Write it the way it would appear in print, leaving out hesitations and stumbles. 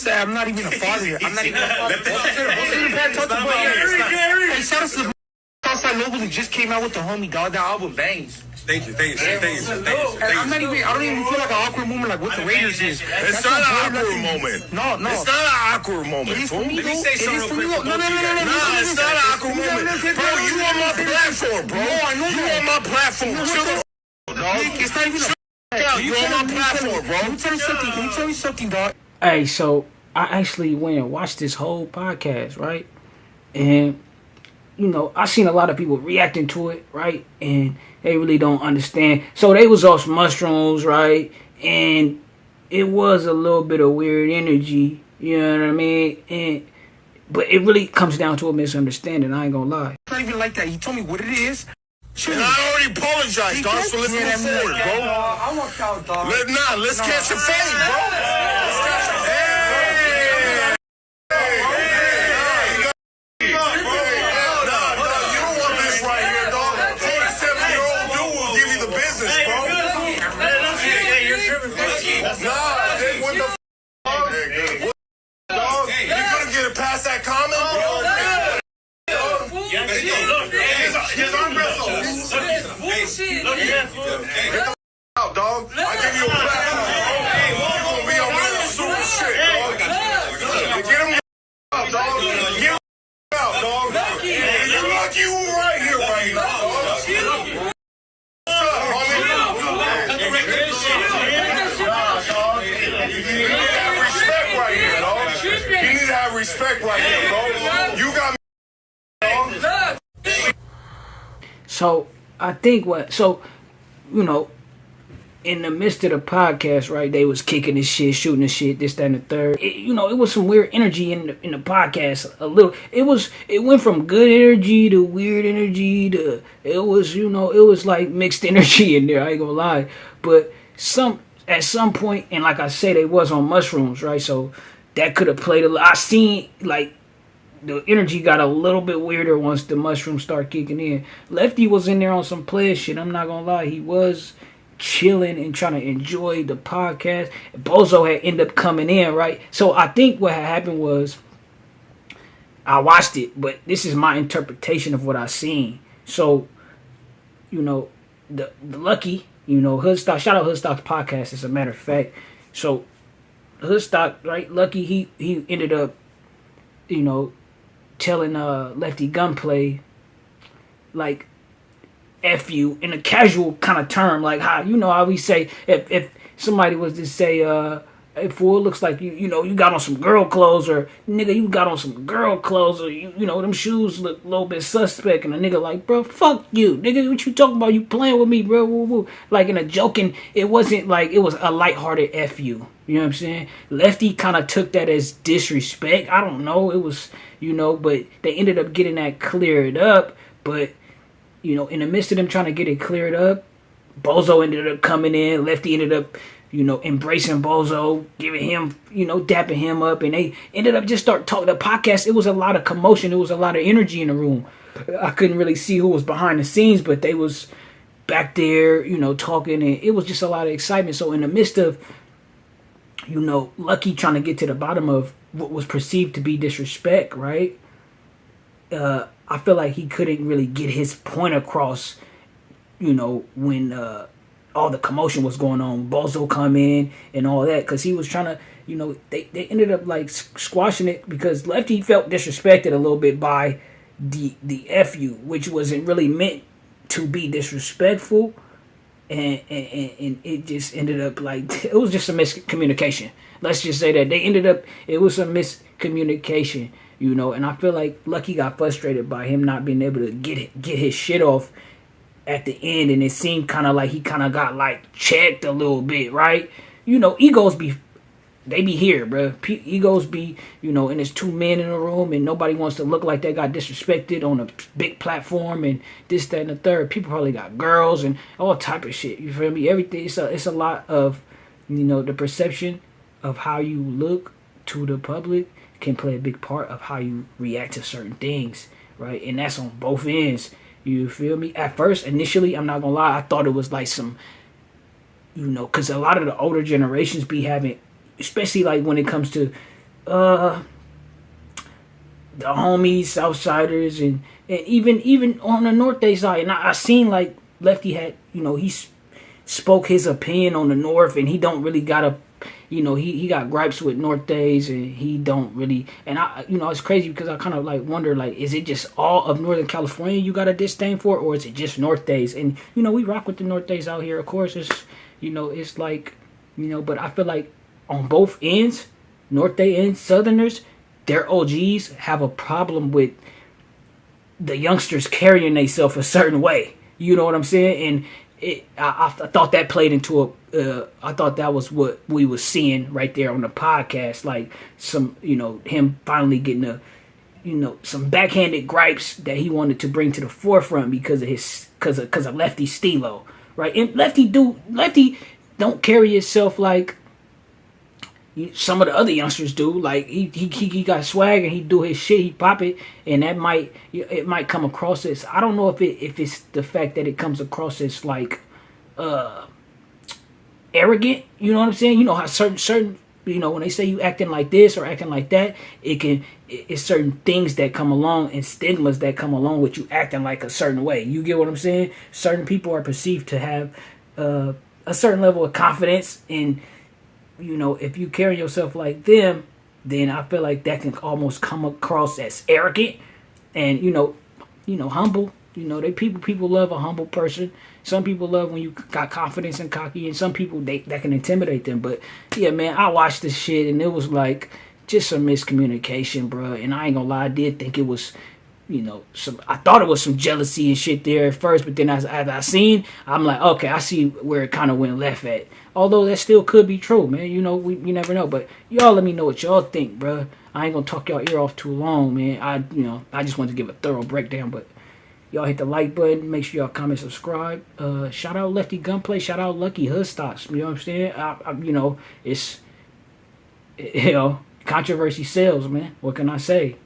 I'm not even a father here. I'm not even a father. Hey, shout out to the Southside Locals who just came out with the homie God. That album bangs. Thank you. I don't even feel like an awkward moment like what the Raiders is. It's not an awkward moment. No. It's not an awkward moment. Let me say something real quick. No. It's not an awkward moment. Bro, you on my platform, bro. No, I know you on my platform. It's not even you on my platform, bro. Let me tell you something, dog. Hey, so I actually went and watched this whole podcast, right? And I seen a lot of people reacting to it, right? And they really don't understand. So they was off mushrooms, right? And it was a little bit of weird energy, you know what I mean? But it really comes down to a misunderstanding, I ain't gonna lie. It's not even like that. He told me what it is. And I already apologized, dog, so let's move forward, bro. I walked out, dog. Let's catch a fade, bro. Let's catch a fade. Past that comment, Get out, dog. I give you a platform. You're gonna be on real super shit, dog. Get him out, dog. Get him out, dog. You're lucky you right here right now, dog. What's up, homie? You need to have respect right here, dog. You need to have respect right here, dog. You got me, dog. So I think in the midst of the podcast, right, they was kicking this shit, shooting this shit, this, that, and the third. It was some weird energy in the podcast. A little, it went from good energy to weird energy to it was like mixed energy in there. I ain't gonna lie, but at some point, and like I said, they was on mushrooms, right? So that could have played I seen like the energy got a little bit weirder once the mushrooms start kicking in. Lefty was in there on some player shit. I'm not gonna lie, he was chilling and trying to enjoy the podcast. Bozo had ended up coming in, right? So I think what had happened was I watched it, but this is my interpretation of what I seen. So, the Lucky, Hoodstock, shout out Hoodstocks podcast, as a matter of fact. So Hoodstock, right, Lucky, he ended up, telling Lefty Gunplay, like, F you, in a casual kind of term, like how we say if somebody was to say hey fool, it looks like you got on some girl clothes, or nigga you got on some girl clothes, or them shoes look a little bit suspect, and a nigga like, bro, fuck you, nigga, what you talking about, you playing with me, bro, woo, woo. Like in a joking, it wasn't like, it was a lighthearted F you know what I'm saying? Lefty kind of took that as disrespect. I don't know, it was but they ended up getting that cleared up. But in the midst of them trying to get it cleared up, Bozo ended up coming in. Lefty ended up, embracing Bozo, giving him, dapping him up. And they ended up just start talking. The podcast, it was a lot of commotion. It was a lot of energy in the room. I couldn't really see who was behind the scenes, but they was back there, talking. And it was just a lot of excitement. So in the midst of, Lucky trying to get to the bottom of what was perceived to be disrespect, right? I feel like he couldn't really get his point across, when all the commotion was going on. Bozo come in and all that, because he was trying to, they ended up like squashing it because Lefty felt disrespected a little bit by the FU, which wasn't really meant to be disrespectful. And it just ended up like, it was just a miscommunication. Let's just say that it was a miscommunication. And I feel like Lucky got frustrated by him not being able to get his shit off at the end, and it seemed kind of like he kind of got like checked a little bit, right? Egos be here, bro. Egos be, and there's two men in a room, and nobody wants to look like they got disrespected on a big platform, and this, that, and the third. People probably got girls and all type of shit. You feel me? Everything. It's a lot of, the perception of how you look to the public can play a big part of how you react to certain things, right? And that's on both ends. You feel me? At first, initially, I'm not gonna lie, I thought it was like some, because a lot of the older generations be having especially like when it comes to uh the homies, outsiders, and even on the North Day side. And I seen like Lefty had, he spoke his opinion on the North, and he don't really got a, he got gripes with North Days, and he don't really. And it's crazy because I kind of like wonder, like, is it just all of Northern California you got a disdain for, or is it just North Days? And we rock with the North Days out here, of course. It's it's like, but I feel like on both ends, North Day and Southerners, their OGs have a problem with the youngsters carrying themselves a certain way. You know what I'm saying? And I thought that played into I thought that was what we was seeing right there on the podcast. Like some, him finally getting some backhanded gripes that he wanted to bring to the forefront because of Lefty Stilo, right? And Lefty don't carry himself like some of the other youngsters do. Like he got swag and he do his shit, he pop it, and it might come across as, I don't know if it's the fact that it comes across as like arrogant. You know what I'm saying? You know how certain when they say you acting like this or acting like that, it's certain things that come along and stigmas that come along with you acting like a certain way. You get what I'm saying? Certain people are perceived to have a certain level of confidence, and if you carry yourself like them, then I feel like that can almost come across as arrogant and humble. They people love a humble person. Some people love when you got confidence and cocky, and some people that can intimidate them. But yeah, man, I watched this shit and it was like just some miscommunication, bro. And I ain't gonna lie, I did think it was, I thought it was some jealousy and shit there at first, but then as I seen, I'm like, okay, I see where it kind of went left at. Although that still could be true, man. You never know. But y'all let me know what y'all think, bro. I ain't gonna talk y'all ear off too long, man. I just wanted to give a thorough breakdown, but y'all hit the like button. Make sure y'all comment, subscribe. Shout out Lefty Gunplay. Shout out Lucky Hoodstocks. You know what I'm saying? It's controversy sells, man. What can I say?